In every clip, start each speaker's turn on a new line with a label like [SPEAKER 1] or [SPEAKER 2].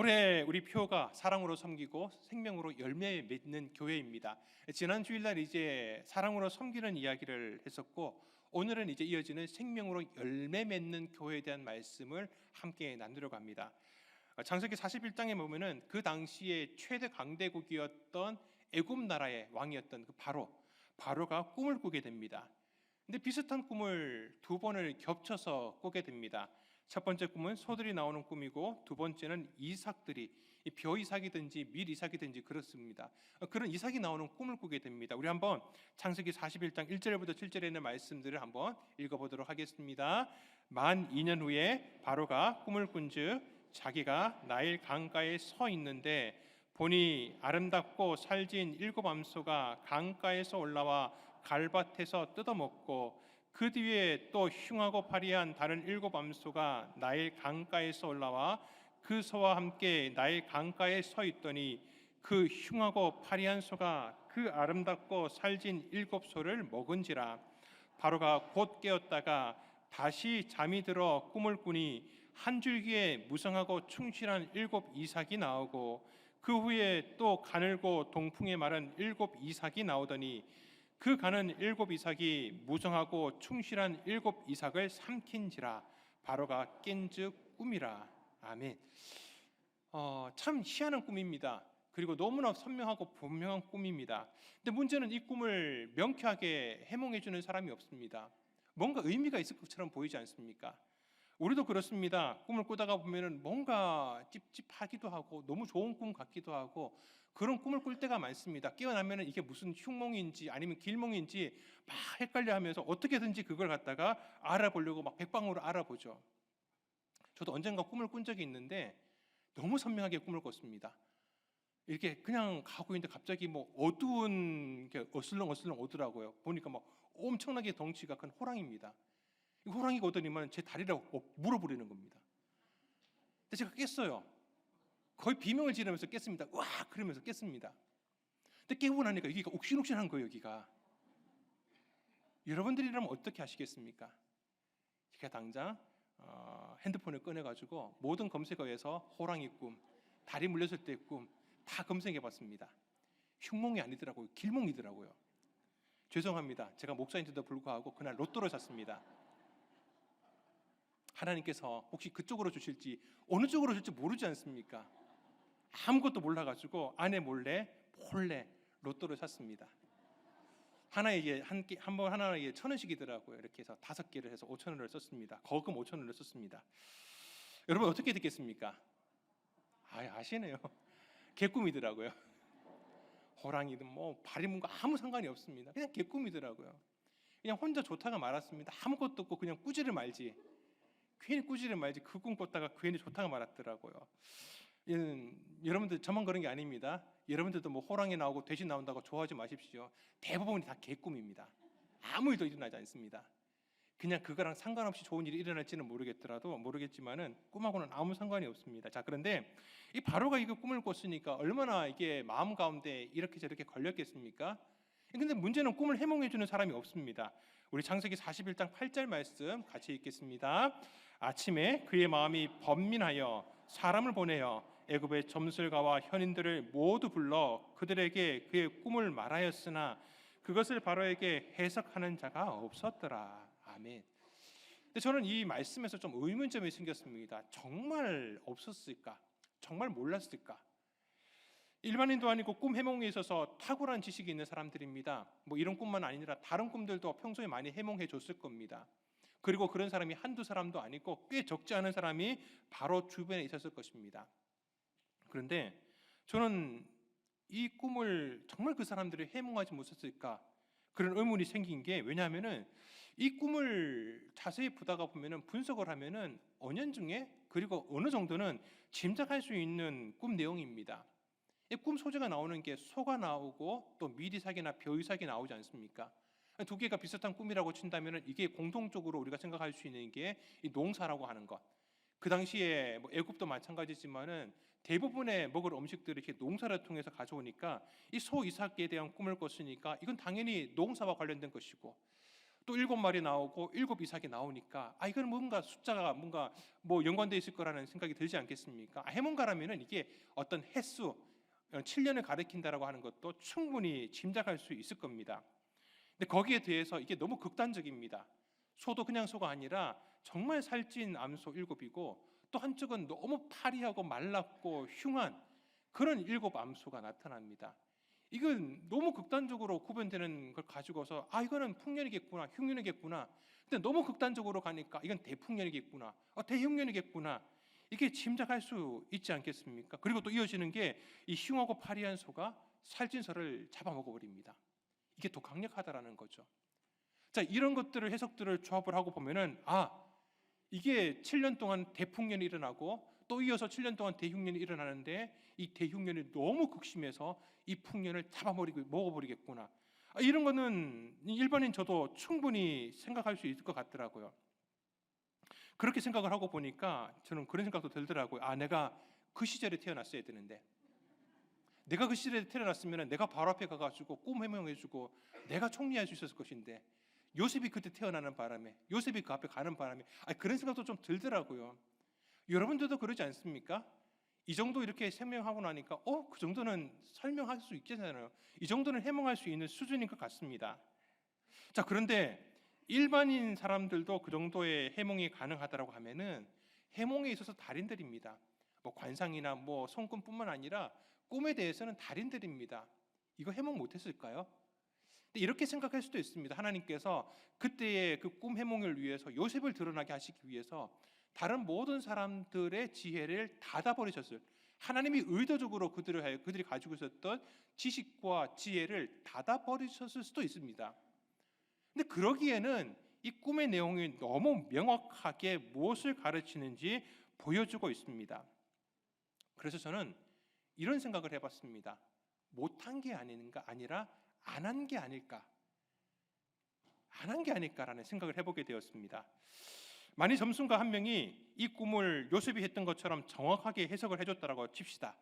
[SPEAKER 1] 올해 우리 표가 사랑으로 섬기고 생명으로 열매 맺는 교회입니다. 지난 주일날 이제 사랑으로 섬기는 이야기를 했었고, 오늘은 이제 이어지는 생명으로 열매 맺는 교회에 대한 말씀을 함께 나누려고 합니다. 창세기 41장에 보면은 그 당시에 최대 강대국이었던 애굽 나라의 왕이었던 그 바로가 꿈을 꾸게 됩니다. 근데 비슷한 꿈을 두 번을 겹쳐서 꾸게 됩니다. 첫 번째 꿈은 소들이 나오는 꿈이고, 두 번째는 이삭들이 벼 이삭이든지 밀 이삭이든지 그렇습니다. 그런 이삭이 나오는 꿈을 꾸게 됩니다. 우리 한번 창세기 41장 1절부터 7절에 있는 말씀들을 한번 읽어보도록 하겠습니다. 만 2년 후에 바로가 꿈을 꾼즉 자기가 나일 강가에 서 있는데 보니 아름답고 살진 7 암소가 강가에서 올라와 갈밭에서 뜯어먹고, 그 뒤에 또 흉하고 파리한 다른 7 암소가 나일 강가에서 올라와 그 소와 함께 나일 강가에 서 있더니 그 흉하고 파리한 소가 그 아름답고 살진 7 소를 먹은지라. 바로가 곧 깨었다가 다시 잠이 들어 꿈을 꾸니 한 줄기에 무성하고 충실한 7 이삭이 나오고, 그 후에 또 가늘고 동풍에 마른 7 이삭이 나오더니 그 가는 7 이삭이 무성하고 충실한 7 이삭을 삼킨지라. 바로가 깬즉 꿈이라. 아멘. 참 희한한 꿈입니다. 그리고 너무나 선명하고 분명한 꿈입니다. 근데 문제는 이 꿈을 명쾌하게 해몽해 주는 사람이 없습니다. 뭔가 의미가 있을 것처럼 보이지 않습니까? 우리도 그렇습니다. 꿈을 꾸다가 보면은 뭔가 찝찝하기도 하고 너무 좋은 꿈 같기도 하고 그런 꿈을 꿀 때가 많습니다. 깨어나면은 이게 무슨 흉몽인지 아니면 길몽인지 막 헷갈려 하면서 어떻게든지 그걸 갖다가 알아보려고 막 백방으로 알아보죠. 저도 언젠가 꿈을 꾼 적이 있는데 너무 선명하게 꿈을 꿨습니다. 이렇게 그냥 가고 있는데 갑자기 뭐 어두운 게 어슬렁어슬렁 오더라고요. 보니까 막 엄청나게 덩치가 큰 호랑이입니다. 호랑이가 오더니만 제 다리를 물어버리는 겁니다. 근데 제가 깼어요. 거의 비명을 지르면서 깼습니다. 와! 그러면서 깼습니다. 근데 깨고 나니까 여기가 옥신옥신한 거예요. 여기가. 여러분들이라면 어떻게 하시겠습니까? 제가 당장 핸드폰을 꺼내가지고 모든 검색어에서 호랑이 꿈, 다리 물렸을 때 꿈 다 검색해봤습니다. 흉몽이 아니더라고요. 길몽이더라고요. 죄송합니다. 제가 목사인데도 불구하고 그날 로또를 샀습니다. 하나님께서 혹시 그쪽으로 주실지 어느 쪽으로 주실지 모르지 않습니까? 아무것도 몰라가지고 아내 몰래 로또를 샀습니다. 하나에 하나에 1,000원씩이더라고요. 이렇게 해서 5개를 해서 5,000원을 썼습니다. 거금 5,000원을 썼습니다. 여러분 어떻게 됐겠습니까? 아시네요. 개꿈이더라고요. 호랑이든 뭐 바리문과 아무 상관이 없습니다. 그냥 개꿈이더라고요. 그냥 혼자 좋다가 말았습니다. 아무것도 없고 그냥 꾸지를 말지. 괜히 꾸지를 말지 그 꿈 꿨다가 괜히 좋다가 말았더라고요. 여러분들 저만 그런 게 아닙니다. 여러분들도 뭐 호랑이 나오고 돼지 나온다고 좋아하지 마십시오. 대부분이 다 개꿈입니다. 아무 일도 일어나지 않습니다. 그냥 그거랑 상관없이 좋은 일이 일어날지는 모르겠지만은 꿈하고는 아무 상관이 없습니다. 자, 그런데 이 바로가 이거 꿈을 꿨으니까 얼마나 이게 마음 가운데 이렇게 저렇게 걸렸겠습니까? 근데 문제는 꿈을 해몽해 주는 사람이 없습니다. 우리 창세기 41장 8절 말씀 같이 읽겠습니다. 아침에 그의 마음이 번민하여 사람을 보내어 애굽의 점술가와 현인들을 모두 불러 그들에게 그의 꿈을 말하였으나 그것을 바로에게 해석하는 자가 없었더라. 아멘. 근데 저는 이 말씀에서 좀 의문점이 생겼습니다. 정말 없었을까? 정말 몰랐을까? 일반인도 아니고 꿈 해몽에 있어서 탁월한 지식이 있는 사람들입니다. 뭐 이런 꿈만 아니라 다른 꿈들도 평소에 많이 해몽해 줬을 겁니다. 그리고 그런 사람이 한두 사람도 아니고 꽤 적지 않은 사람이 바로 주변에 있었을 것입니다. 그런데 저는 이 꿈을 정말 그 사람들이 해몽하지 못했을까? 그런 의문이 생긴 게, 왜냐하면은 이 꿈을 자세히 보다가 보면은 분석을 하면은 은연중에 그리고 어느 정도는 짐작할 수 있는 꿈 내용입니다. 이 꿈 소재가 나오는 게 소가 나오고 또 밀이삭이나 벼이삭이 나오지 않습니까? 두 개가 비슷한 꿈이라고 친다면은 이게 공통적으로 우리가 생각할 수 있는 게 이 농사라고 하는 것. 그 당시에 뭐 애굽도 마찬가지지만은 대부분의 먹을 음식들을 이렇게 농사를 통해서 가져오니까 이 소 이삭에 대한 꿈을 꿨으니까 이건 당연히 농사와 관련된 것이고, 또 7마리 나오고 7이삭이 나오니까 이건 뭔가 숫자가 뭔가 뭐 연관되어 있을 거라는 생각이 들지 않겠습니까? 해몽가라면은 이게 어떤 횟수 7년을 가리킨다라고 하는 것도 충분히 짐작할 수 있을 겁니다. 근데 거기에 대해서 이게 너무 극단적입니다. 소도 그냥 소가 아니라 정말 살찐 암소 7이고 또 한쪽은 너무 파리하고 말랐고 흉한 그런 7암소가 나타납니다. 이건 너무 극단적으로 구분되는 걸 가지고서 이거는 풍년이겠구나, 흉년이겠구나. 근데 너무 극단적으로 가니까 이건 대풍년이겠구나, 대흉년이겠구나. 이게 짐작할 수 있지 않겠습니까? 그리고 또 이어지는 게 이 흉하고 파리한 소가 살찐 소를 잡아먹어버립니다. 이게 더 강력하다라는 거죠. 자, 이런 것들을 해석들을 조합을 하고 보면은 이게 7년 동안 대풍년이 일어나고 또 이어서 7년 동안 대흉년이 일어나는데 이 대흉년이 너무 극심해서 이 풍년을 잡아버리고 먹어버리겠구나. 이런 거는 일반인 저도 충분히 생각할 수 있을 것 같더라고요. 그렇게 생각을 하고 보니까 저는 그런 생각도 들더라고요. 내가 그 시절에 태어났어야 되는데, 내가 그 시절에 태어났으면 내가 바로 앞에 가가지고 꿈 해명해주고 내가 총리할 수 있었을 것인데, 요셉이 그때 태어나는 바람에, 요셉이 그 앞에 가는 바람에 그런 생각도 좀 들더라고요. 여러분들도 그러지 않습니까? 이 정도 이렇게 설명하고 나니까 그 정도는 설명할 수 있겠잖아요. 이 정도는 해몽할 수 있는 수준인 것 같습니다. 자, 그런데 일반인 사람들도 그 정도의 해몽이 가능하다고 하면은 해몽에 있어서 달인들입니다. 뭐 관상이나 뭐 손금뿐만 아니라 꿈에 대해서는 달인들입니다. 이거 해몽 못했을까요? 근데 이렇게 생각할 수도 있습니다. 하나님께서 그때의 그 꿈 해몽을 위해서 요셉을 드러나게 하시기 위해서 다른 모든 사람들의 지혜를 닫아버리셨을, 하나님이 의도적으로 그들이 가지고 있었던 지식과 지혜를 닫아버리셨을 수도 있습니다. 근데 그러기에는 이 꿈의 내용이 너무 명확하게 무엇을 가르치는지 보여주고 있습니다. 그래서 저는 이런 생각을 해봤습니다. 못한 게 아니라 안 한 게 아닐까, 안 한 게 아닐까라는 생각을 해보게 되었습니다. 만일 점순가 한 명이 이 꿈을 요셉이 했던 것처럼 정확하게 해석을 해줬다라고 칩시다.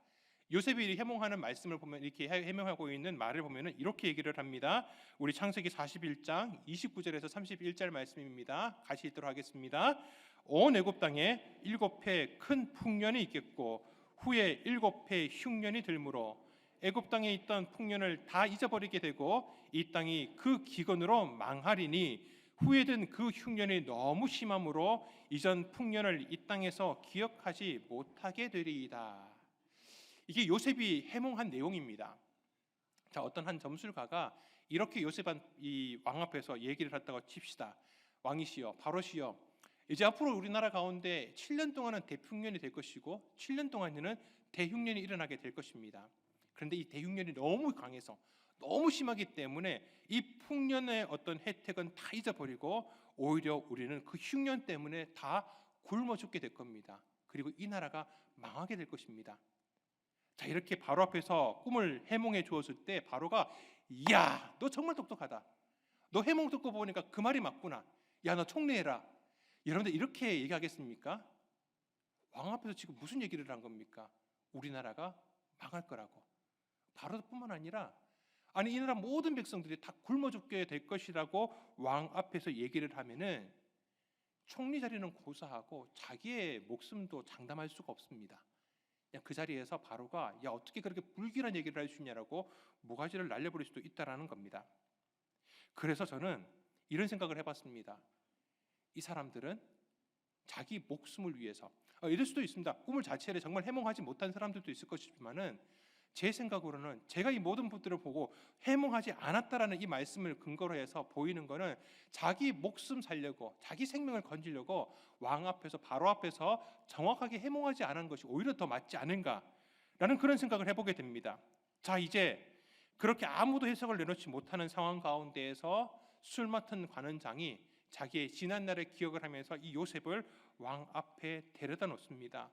[SPEAKER 1] 요셉이 해몽하는 말씀을 보면, 이렇게 해명하고 있는 말을 보면은 이렇게 얘기를 합니다. 우리 창세기 41장 29절에서 31절 말씀입니다. 같이 읽도록 하겠습니다. 온 애굽 땅에 7해 큰 풍년이 있겠고 후에 7해 흉년이 들므로 애굽 땅에 있던 풍년을 다 잊어버리게 되고 이 땅이 그 기근으로 망하리니 후에든 그 흉년이 너무 심함으로 이전 풍년을 이 땅에서 기억하지 못하게 되리이다. 이게 요셉이 해몽한 내용입니다. 자, 어떤 한 점술가가 이렇게 요셉 이 왕 앞에서 얘기를 했다고 칩시다. 왕이시여, 바로시여, 이제 앞으로 우리나라 가운데 7년 동안은 대풍년이 될 것이고 7년 동안에는 대흉년이 일어나게 될 것입니다. 그런데 이 대흉년이 너무 강해서 너무 심하기 때문에 이 풍년의 어떤 혜택은 다 잊어버리고 오히려 우리는 그 흉년 때문에 다 굶어 죽게 될 겁니다. 그리고 이 나라가 망하게 될 것입니다. 자, 이렇게 바로 앞에서 꿈을 해몽해 주었을 때 바로가 야, 너 정말 똑똑하다. 너 해몽 듣고 보니까 그 말이 맞구나. 야, 너 총리해라. 여러분들 이렇게 얘기하겠습니까? 왕 앞에서 지금 무슨 얘기를 한 겁니까? 우리나라가 망할 거라고. 바로뿐만 아니라 이 나라 모든 백성들이 다 굶어 죽게 될 것이라고 왕 앞에서 얘기를 하면은 총리 자리는 고사하고 자기의 목숨도 장담할 수가 없습니다. 그냥 그 자리에서 바로가 야, 어떻게 그렇게 불길한 얘기를 할 수 있냐라고 모가지를 날려버릴 수도 있다라는 겁니다. 그래서 저는 이런 생각을 해봤습니다. 이 사람들은 자기 목숨을 위해서, 이럴 수도 있습니다. 꿈을 자체를 정말 해몽하지 못한 사람들도 있을 것이지만은 제 생각으로는 제가 이 모든 분들을 보고 해몽하지 않았다라는 이 말씀을 근거로 해서 보이는 거는 자기 목숨 살려고, 자기 생명을 건지려고 왕 앞에서, 바로 앞에서 정확하게 해몽하지 않은 것이 오히려 더 맞지 않은가라는 그런 생각을 해보게 됩니다. 자, 이제 그렇게 아무도 해석을 내놓지 못하는 상황 가운데에서 술 맡은 관원장이 자기의 지난날의 기억을 하면서 이 요셉을 왕 앞에 데려다 놓습니다.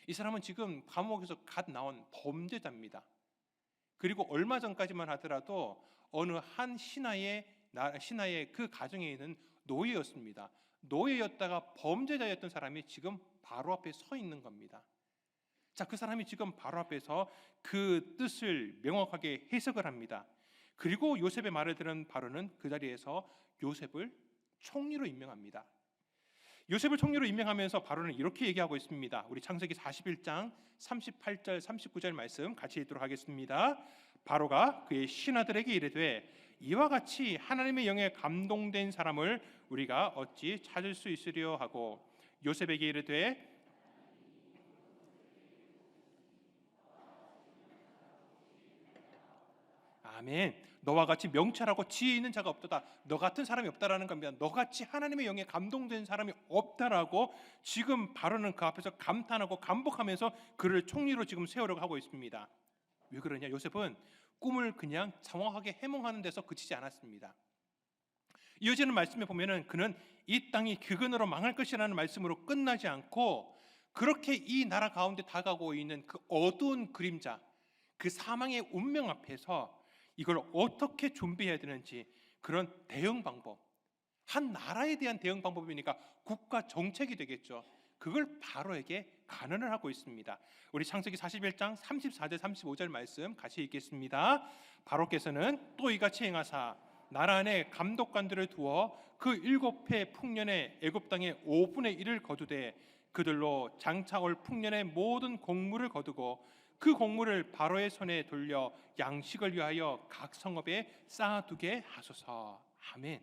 [SPEAKER 1] 이 사람은 지금 감옥에서 갓 나온 범죄자입니다. 그리고 얼마 전까지만 하더라도 어느 한 신하의 그 가정에 있는 노예였습니다. 노예였다가 범죄자였던 사람이 지금 바로 앞에 서 있는 겁니다. 자, 그 사람이 지금 바로 앞에서 그 뜻을 명확하게 해석을 합니다. 그리고 요셉의 말을 들은 바로는 그 자리에서 요셉을 총리로 임명합니다. 요셉을 총리로 임명하면서 바로는 이렇게 얘기하고 있습니다. 우리 창세기 41장 38절 39절 말씀 같이 읽도록 하겠습니다. 바로가 그의 신하들에게 이르되 이와 같이 하나님의 영에 감동된 사람을 우리가 어찌 찾을 수 있으려 하고 요셉에게 이르되 아멘. 너와 같이 명철하고 지혜 있는 자가 없도다. 너 같은 사람이 없다라는 겁니다. 너같이 하나님의 영에 감동된 사람이 없다라고 지금 바로는 그 앞에서 감탄하고 감복하면서 그를 총리로 지금 세우려고 하고 있습니다. 왜 그러냐? 요셉은 꿈을 그냥 정확하게 해몽하는 데서 그치지 않았습니다. 이어지는 말씀에 보면은 그는 이 땅이 그근으로 망할 것이라는 말씀으로 끝나지 않고 그렇게 이 나라 가운데 다가오고 있는 그 어두운 그림자, 그 사망의 운명 앞에서 이걸 어떻게 준비해야 되는지 그런 대응 방법, 한 나라에 대한 대응 방법이니까 국가 정책이 되겠죠. 그걸 바로에게 간언을 하고 있습니다. 우리 창세기 41장 34절 35절 말씀 같이 읽겠습니다. 바로께서는 또 이같이 행하사 나라 안에 감독관들을 두어 그 7해 풍년에 애굽 땅의 5분의 1을 거두되 그들로 장차 올 풍년의 모든 곡물을 거두고 그 곡물을 바로의 손에 돌려 양식을 위하여 각 성읍에 쌓아두게 하소서. 아멘.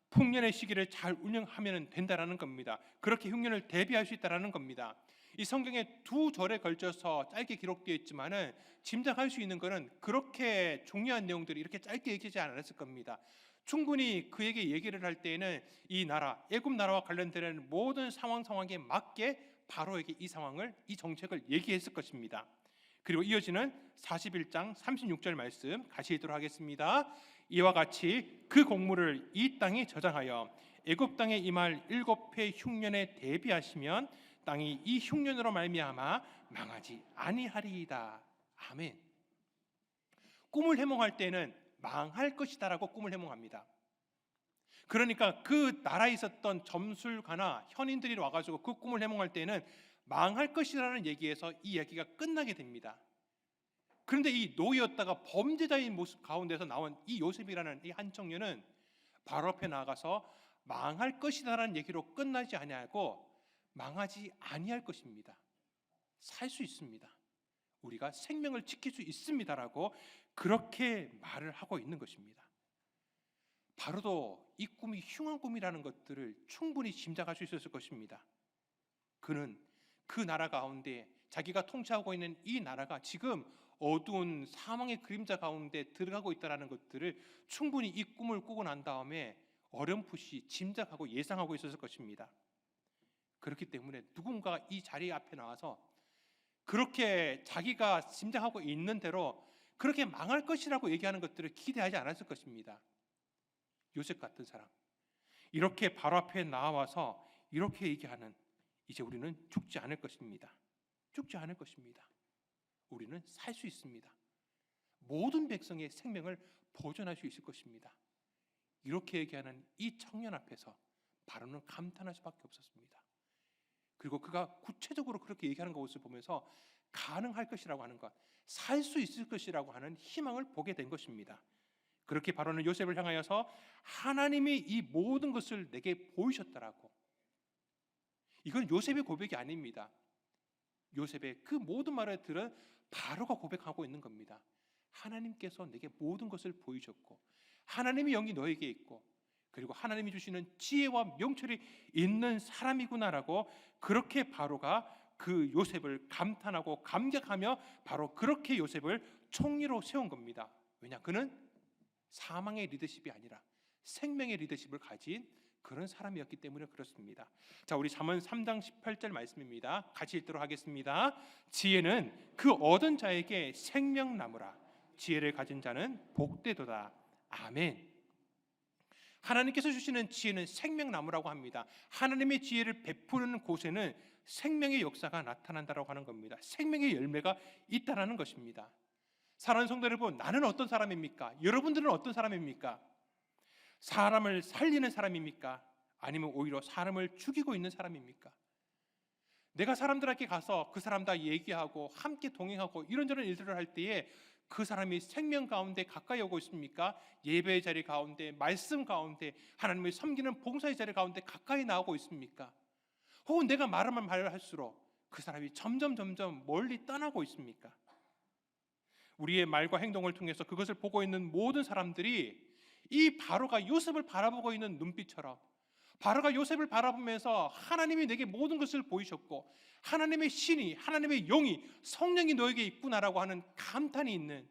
[SPEAKER 1] 풍년의 시기를 잘 운영하면 된다라는 겁니다. 그렇게 흉년을 대비할 수 있다라는 겁니다. 이 성경에 두 절에 걸쳐서 짧게 기록되어 있지만은 짐작할 수 있는 것은 그렇게 중요한 내용들이 이렇게 짧게 얘기하지 않았을 겁니다. 충분히 그에게 얘기를 할 때에는 이 나라, 애굽 나라와 관련되는 모든 상황에 맞게 바로에게 이 상황을, 이 정책을 얘기했을 것입니다. 그리고 이어지는 41장 36절 말씀 같이 읽도록 하겠습니다. 이와 같이 그 곡물을 이 땅에 저장하여 애굽 땅에 임할 7해 흉년에 대비하시면 땅이 이 흉년으로 말미암아 망하지 아니하리이다. 아멘. 꿈을 해몽할 때는 망할 것이다라고 꿈을 해몽합니다. 그러니까 그 나라에 있었던 점술가나 현인들이 와가지고 그 꿈을 해몽할 때는 망할 것이라는 얘기에서 이 이야기가 끝나게 됩니다. 그런데 이 노예였다가 범죄자인 모습 가운데서 나온 이 요셉이라는 이 한 청년은 바로 앞에 나가서 망할 것이다라는 얘기로 끝나지 아니하고 망하지 아니할 것입니다. 살 수 있습니다. 우리가 생명을 지킬 수 있습니다라고 그렇게 말을 하고 있는 것입니다. 바로도 이 꿈이 흉한 꿈이라는 것들을 충분히 짐작할 수 있었을 것입니다. 그는 그 나라 가운데 자기가 통치하고 있는 이 나라가 지금 어두운 사망의 그림자 가운데 들어가고 있다는 것들을 충분히 이 꿈을 꾸고 난 다음에 어렴풋이 짐작하고 예상하고 있었을 것입니다. 그렇기 때문에 누군가 이 자리 앞에 나와서 그렇게 자기가 짐작하고 있는 대로 그렇게 망할 것이라고 얘기하는 것들을 기대하지 않았을 것입니다. 요셉 같은 사람, 이렇게 바로 앞에 나와서 이렇게 얘기하는, 이제 우리는 죽지 않을 것입니다. 죽지 않을 것입니다. 우리는 살 수 있습니다. 모든 백성의 생명을 보존할 수 있을 것입니다. 이렇게 얘기하는 이 청년 앞에서 바로는 감탄할 수밖에 없었습니다. 그리고 그가 구체적으로 그렇게 얘기하는 것을 보면서 가능할 것이라고 하는 것, 살 수 있을 것이라고 하는 희망을 보게 된 것입니다. 그렇게 바로는 요셉을 향하여서 하나님이 이 모든 것을 내게 보이셨다라고, 이건 요셉의 고백이 아닙니다. 요셉의 그 모든 말을 들은 바로가 고백하고 있는 겁니다. 하나님께서 내게 모든 것을 보이셨고 하나님의 영이 너에게 있고 그리고 하나님이 주시는 지혜와 명철이 있는 사람이구나라고 그렇게 바로가 그 요셉을 감탄하고 감격하며 바로 그렇게 요셉을 총리로 세운 겁니다. 왜냐? 그는 사망의 리더십이 아니라 생명의 리더십을 가진 그런 사람이었기 때문에 그렇습니다. 자, 우리 잠언 3장 18절 말씀입니다. 같이 읽도록 하겠습니다. 지혜는 그 얻은 자에게 생명나무라. 지혜를 가진 자는 복되도다. 아멘. 하나님께서 주시는 지혜는 생명나무라고 합니다. 하나님의 지혜를 베푸는 곳에는 생명의 역사가 나타난다라고 하는 겁니다. 생명의 열매가 있다라는 것입니다. 사랑하는 성도 여러분, 나는 어떤 사람입니까? 여러분들은 어떤 사람입니까? 사람을 살리는 사람입니까? 아니면 오히려 사람을 죽이고 있는 사람입니까? 내가 사람들에게 가서 그 사람과 얘기하고 함께 동행하고 이런저런 일들을 할 때에 그 사람이 생명 가운데 가까이 오고 있습니까? 예배의 자리 가운데, 말씀 가운데, 하나님을 섬기는 봉사의 자리 가운데 가까이 나오고 있습니까? 혹은 내가 말하면 말할수록 그 사람이 점점 멀리 떠나고 있습니까? 우리의 말과 행동을 통해서 그것을 보고 있는 모든 사람들이 이 바로가 요셉을 바라보고 있는 눈빛처럼, 바로가 요셉을 바라보면서 하나님이 내게 모든 것을 보이셨고 하나님의 신이, 하나님의 영이, 성령이 너에게 있구나라고 하는 감탄이 있는,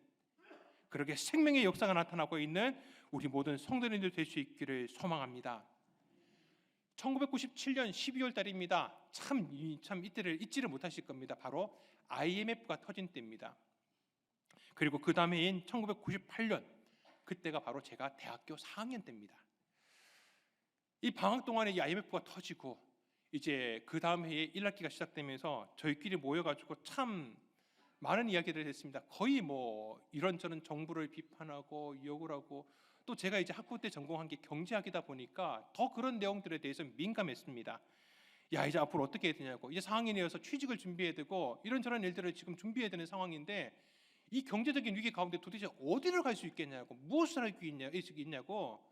[SPEAKER 1] 그렇게 생명의 역사가 나타나고 있는 우리 모든 성도님들 될 수 있기를 소망합니다. 1997년 12월 달입니다. 참 이때를 잊지를 못하실 겁니다. 바로 IMF가 터진 때입니다. 그리고 그 다음 해인 1998년, 그때가 바로 제가 대학교 4학년 때입니다. 이 방학 동안에 이 IMF가 터지고 이제 그 다음 해에 1학기가 시작되면서 저희끼리 모여가지고 참 많은 이야기를 했습니다. 거의 뭐 이런저런 정부를 비판하고 욕을 하고, 또 제가 이제 학부 때 전공한 게 경제학이다 보니까 더 그런 내용들에 대해서 민감했습니다. 야, 이제 앞으로 어떻게 해야 되냐고, 이제 4학년이어서 취직을 준비해야 되고 이런저런 일들을 지금 준비해야 되는 상황인데 이 경제적인 위기 가운데 도대체 어디를 갈 수 있겠냐고, 무엇을 할 수 있냐고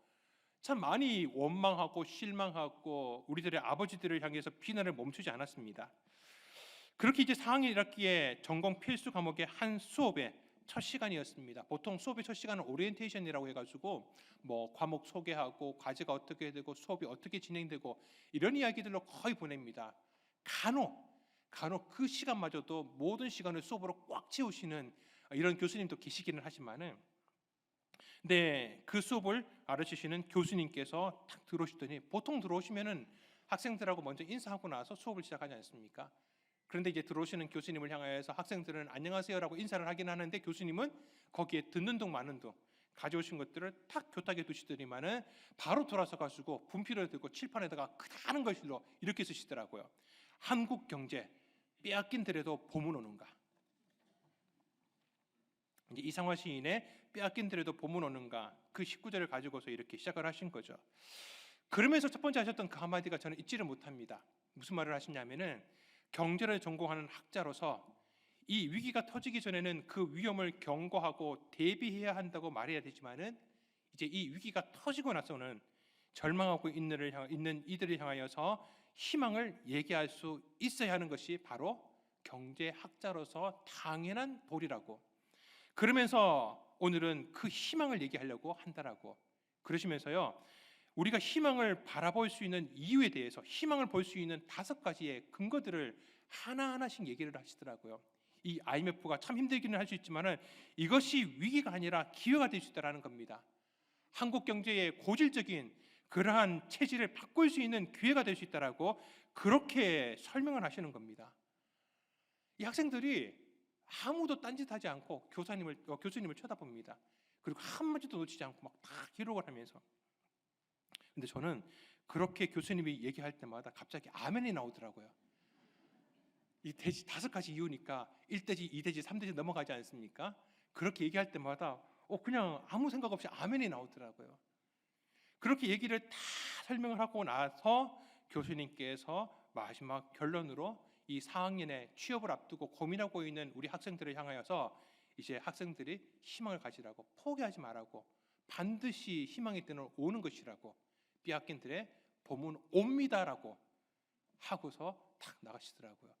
[SPEAKER 1] 참 많이 원망하고 실망하고 우리들의 아버지들을 향해서 비난을 멈추지 않았습니다. 그렇게 이제 4학년 1학기에 전공 필수 과목의 한 수업의 첫 시간이었습니다. 보통 수업의 첫 시간은 오리엔테이션이라고 해가지고 뭐 과목 소개하고 과제가 어떻게 되고 수업이 어떻게 진행되고 이런 이야기들로 거의 보냅니다. 간혹 그 시간마저도 모든 시간을 수업으로 꽉 채우시는 이런 교수님도 계시기는 하지만은, 네, 그 수업을 가르치시는 교수님께서 탁 들어오시더니, 보통 들어오시면은 학생들하고 먼저 인사하고 나서 수업을 시작하지 않습니까? 그런데 이제 들어오시는 교수님을 향하여서 학생들은 안녕하세요라고 인사를 하긴 하는데 교수님은 거기에 듣는 둥 마는 둥 가져오신 것들을 탁 교탁에 두시더니만은 바로 돌아서 가지고 분필을 들고 칠판에다가 크다는 글씨로 이렇게 쓰시더라고요. 한국 경제 빼앗긴 데라도 봄은 오는가. 이제 이상화 시인의 빼앗긴 데라도 봄은 오는가, 그 19절을 가지고서 이렇게 시작을 하신 거죠. 그러면서 첫 번째 하셨던 그 한마디가 저는 잊지를 못합니다. 무슨 말을 하시냐면은, 경제를 전공하는 학자로서 이 위기가 터지기 전에는 그 위험을 경고하고 대비해야 한다고 말해야 되지만은, 이제 이 위기가 터지고 나서는 절망하고 있는 이들을 향하여서 희망을 얘기할 수 있어야 하는 것이 바로 경제학자로서 당연한 도리라고, 그러면서 오늘은 그 희망을 얘기하려고 한다라고 그러시면서요, 우리가 희망을 바라볼 수 있는 이유에 대해서, 희망을 볼 수 있는 5가지의 근거들을 하나하나씩 얘기를 하시더라고요. 이 IMF가 참 힘들기는 할 수 있지만은 이것이 위기가 아니라 기회가 될 수 있다는 겁니다. 한국 경제의 고질적인 그러한 체질을 바꿀 수 있는 기회가 될 수 있다라고 그렇게 설명을 하시는 겁니다. 이 학생들이 아무도 딴짓하지 않고 교수님을 쳐다봅니다. 그리고 한마디도 놓치지 않고 막 다 기록을 하면서. 근데 저는 그렇게 교수님이 얘기할 때마다 갑자기 아멘이 나오더라고요. 이 대지 5가지 이유니까 1대지, 2대지, 3대지 넘어가지 않습니까? 그렇게 얘기할 때마다 그냥 아무 생각 없이 아멘이 나오더라고요. 그렇게 얘기를 다 설명을 하고 나서 교수님께서 마지막 결론으로 이 4학년에 취업을 앞두고 고민하고 있는 우리 학생들을 향하여서 이제 학생들이 희망을 가지라고, 포기하지 말라고, 반드시 희망의 때는 오는 것이라고, 빼앗긴 들의 봄은 옵니다라고 하고서 탁 나가시더라고요.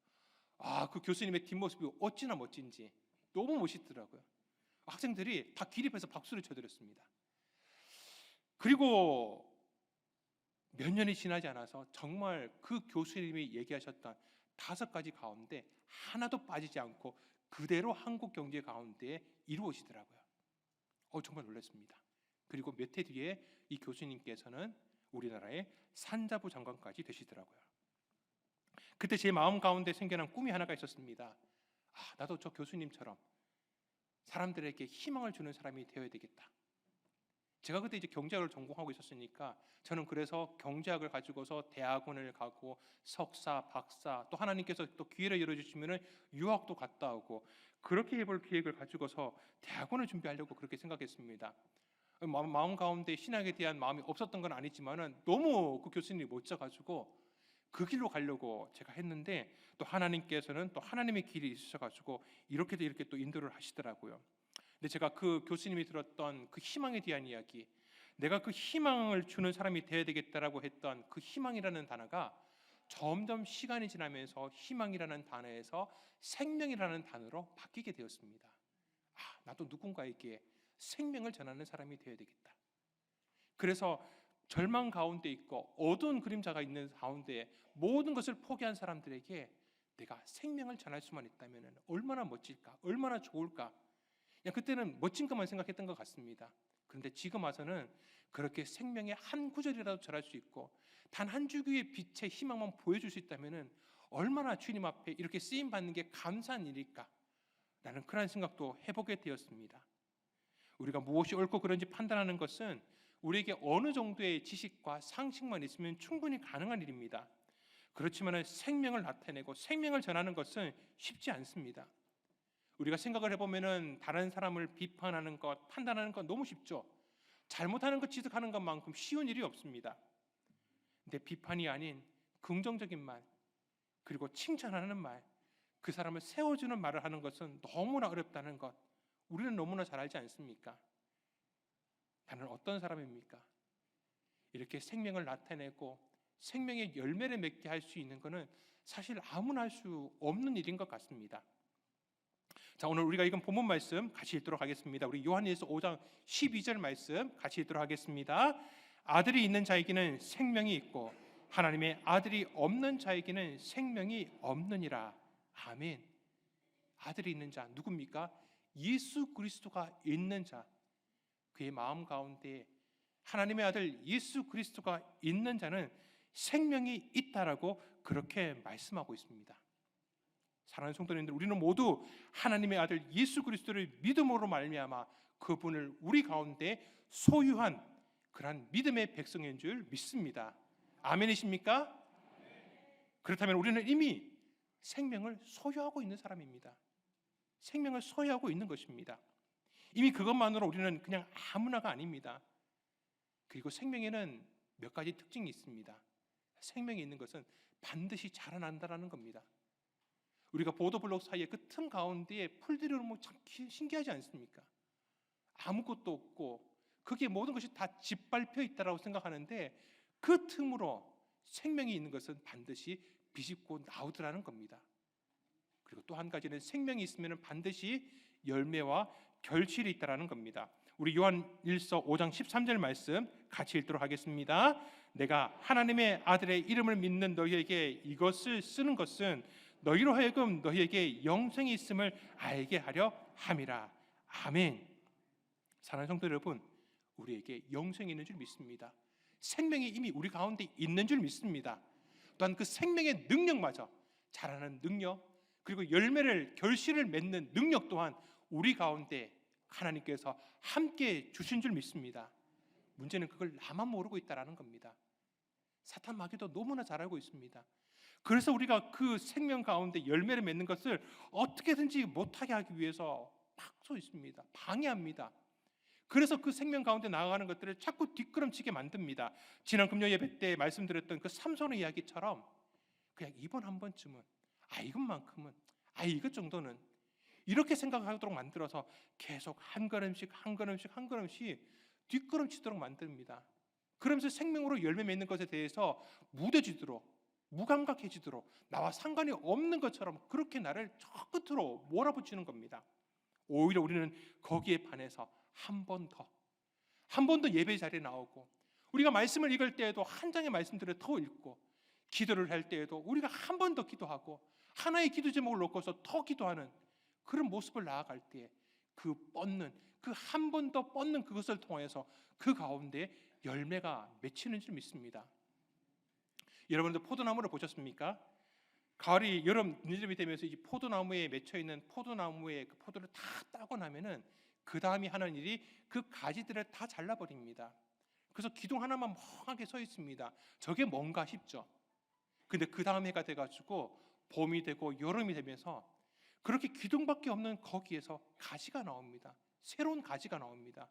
[SPEAKER 1] 그 교수님의 뒷모습이 어찌나 멋진지 너무 멋있더라고요. 학생들이 다 기립해서 박수를 쳐드렸습니다. 그리고 몇 년이 지나지 않아서 정말 그 교수님이 얘기하셨던 5가지 가운데 하나도 빠지지 않고 그대로 한국 경제 가운데 이루어지더라고요. 정말 놀랐습니다. 그리고 몇 해 뒤에 이 교수님께서는 우리나라의 산자부 장관까지 되시더라고요. 그때 제 마음 가운데 생겨난 꿈이 하나가 있었습니다. 나도 저 교수님처럼 사람들에게 희망을 주는 사람이 되어야 되겠다. 제가 그때 이제 경제학을 전공하고 있었으니까 저는 그래서 경제학을 가지고서 대학원을 가고 석사, 박사, 또 하나님께서 또 기회를 열어주시면 유학도 갔다 오고 그렇게 해볼 계획을 가지고서 대학원을 준비하려고 그렇게 생각했습니다. 마음 가운데 신학에 대한 마음이 없었던 건 아니지만은 너무 그 교수님이 멋져가지고 그 길로 가려고 제가 했는데, 또 하나님께서는 또 하나님의 길이 있으셔가지고 이렇게 또 인도를 하시더라고요. 근데 제가 그 교수님이 들었던 그 희망에 대한 이야기, 내가 그 희망을 주는 사람이 되어야 되겠다라고 했던 그 희망이라는 단어가 점점 시간이 지나면서 희망이라는 단어에서 생명이라는 단어로 바뀌게 되었습니다. 나도 누군가에게 생명을 전하는 사람이 되어야 되겠다. 그래서 절망 가운데 있고 어두운 그림자가 있는 가운데 모든 것을 포기한 사람들에게 내가 생명을 전할 수만 있다면 얼마나 멋질까, 얼마나 좋을까. 그냥 그때는 멋진 것만 생각했던 것 같습니다. 그런데 지금 와서는 그렇게 생명의 한 구절이라도 전할 수 있고 단 한 줄기의 빛의 희망만 보여줄 수 있다면 얼마나 주님 앞에 이렇게 쓰임 받는 게 감사한 일일까 라는 그런 생각도 해보게 되었습니다. 우리가 무엇이 옳고 그른지 판단하는 것은 우리에게 어느 정도의 지식과 상식만 있으면 충분히 가능한 일입니다. 그렇지만 생명을 나타내고 생명을 전하는 것은 쉽지 않습니다. 우리가 생각을 해보면 다른 사람을 비판하는 것, 판단하는 것 너무 쉽죠. 잘못하는 것 지적하는 것만큼 쉬운 일이 없습니다. 근데 비판이 아닌 긍정적인 말, 그리고 칭찬하는 말, 그 사람을 세워주는 말을 하는 것은 너무나 어렵다는 것, 우리는 너무나 잘 알지 않습니까? 나는 어떤 사람입니까? 이렇게 생명을 나타내고 생명의 열매를 맺게 할 수 있는 것은 사실 아무나 할 수 없는 일인 것 같습니다. 자, 오늘 우리가 읽은 본문 말씀 같이 읽도록 하겠습니다. 우리 요한일서 5장 12절 말씀 같이 읽도록 하겠습니다. 아들이 있는 자에게는 생명이 있고 하나님의 아들이 없는 자에게는 생명이 없느니라. 아멘. 아들이 있는 자 누굽니까? 예수 그리스도가 있는 자, 그의 마음 가운데 하나님의 아들 예수 그리스도가 있는 자는 생명이 있다라고 그렇게 말씀하고 있습니다. 사랑하는 성도님들, 우리는 모두 하나님의 아들 예수 그리스도를 믿음으로 말미암아 그분을 우리 가운데 소유한 그러한 믿음의 백성인 줄 믿습니다. 아멘이십니까? 그렇다면 우리는 이미 생명을 소유하고 있는 사람입니다. 생명을 소유하고 있는 것입니다. 이미 그것만으로 우리는 그냥 아무나가 아닙니다. 그리고 생명에는 몇 가지 특징이 있습니다. 생명이 있는 것은 반드시 자라난다라는 겁니다. 우리가 보도블록 사이에 그 틈 가운데에 풀들이 오면 참 신기하지 않습니까? 아무것도 없고 거기에 모든 것이 다 짓밟혀 있다라고 생각하는데 그 틈으로 생명이 있는 것은 반드시 비집고 나오더라는 겁니다. 그리고 또 한 가지는 생명이 있으면 반드시 열매와 결실이 있다라는 겁니다. 우리 요한일서 5장 13절 말씀 같이 읽도록 하겠습니다. 내가 하나님의 아들의 이름을 믿는 너희에게 이것을 쓰는 것은 너희로 하여금 너희에게 영생이 있음을 알게 하려 함이라. 아멘. 사랑하는 성도 여러분, 우리에게 영생이 있는 줄 믿습니다. 생명이 이미 우리 가운데 있는 줄 믿습니다. 또한 그 생명의 능력마저, 자라는 능력, 그리고 열매를 결실을 맺는 능력 또한 우리 가운데 하나님께서 함께 주신 줄 믿습니다. 문제는 그걸 나만 모르고 있다라는 겁니다. 사탄 마귀도 너무나 잘 알고 있습니다. 그래서 우리가 그 생명 가운데 열매를 맺는 것을 어떻게든지 못하게 하기 위해서 막서 있습니다. 방해합니다. 그래서 그 생명 가운데 나아가는 것들을 자꾸 뒷걸음치게 만듭니다. 지난 금요 예배 때 말씀드렸던 그 삼손의 이야기처럼 그냥 이번 한 번쯤은, 이것만큼은, 이것 정도는 이렇게 생각하도록 만들어서 계속 한 걸음씩 한 걸음씩 한 걸음씩 뒷걸음치도록 만듭니다. 그러면서 생명으로 열매 맺는 것에 대해서 무뎌지도록, 무감각해지도록, 나와 상관이 없는 것처럼 그렇게 나를 저 끝으로 몰아붙이는 겁니다. 오히려 우리는 거기에 반해서 한 번 더 예배 자리에 나오고, 우리가 말씀을 읽을 때에도 한 장의 말씀들을 더 읽고, 기도를 할 때에도 우리가 한 번 더 기도하고 하나의 기도 제목을 놓고서 더 기도하는 그런 모습을 나아갈 때 그 뻗는, 그 한 번 더 뻗는 그것을 통해서 그 가운데 열매가 맺히는 줄 믿습니다. 여러분들 포도나무를 보셨습니까? 가을이 여름 늦음이 되면서 이 포도나무에 맺혀 있는 포도나무의 그 포도를 다 따고 나면은 그 다음이 하는 일이 그 가지들을 다 잘라버립니다. 그래서 기둥 하나만 멍하게 서 있습니다. 저게 뭔가 싶죠. 근데 그 다음 해가 돼가지고 봄이 되고 여름이 되면서 그렇게 기둥밖에 없는 거기에서 가지가 나옵니다. 새로운 가지가 나옵니다.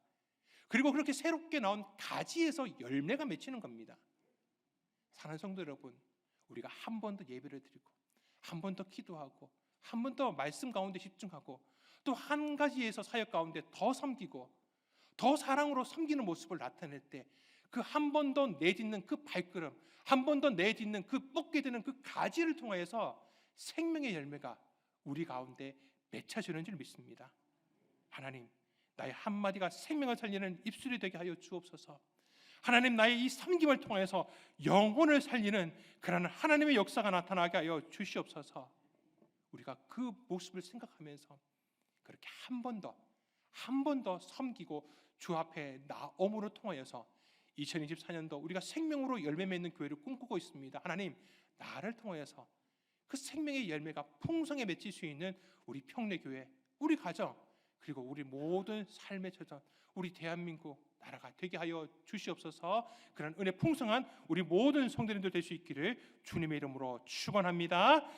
[SPEAKER 1] 그리고 그렇게 새롭게 나온 가지에서 열매가 맺히는 겁니다. 사랑하는 성도 여러분, 우리가 한 번 더 예배를 드리고 한 번 더 기도하고 한 번 더 말씀 가운데 집중하고 또 한 가지에서 사역 가운데 더 섬기고 더 사랑으로 섬기는 모습을 나타낼 때 그 한 번 더 내딛는 그 발걸음, 한 번 더 내딛는 그 뻗게 되는 그 가지를 통하여서 생명의 열매가 우리 가운데 맺혀지는 줄 믿습니다. 하나님, 나의 한마디가 생명을 살리는 입술이 되게 하여 주옵소서. 하나님, 나의 이 섬김을 통해서 영혼을 살리는 그런 하나님의 역사가 나타나게 하여 주시옵소서. 우리가 그 모습을 생각하면서 그렇게 한 번 더 섬기고 주 앞에 나옴으로 통하여서 2024년도 우리가 생명으로 열매 맺는 교회를 꿈꾸고 있습니다. 하나님, 나를 통하여서 그 생명의 열매가 풍성에 맺힐 수 있는 우리 평내교회, 우리 가정, 그리고 우리 모든 삶의 처전, 우리 대한민국 나라가 되게 하여 주시옵소서. 그런 은혜 풍성한 우리 모든 성도님들 될 수 있기를 주님의 이름으로 축원합니다.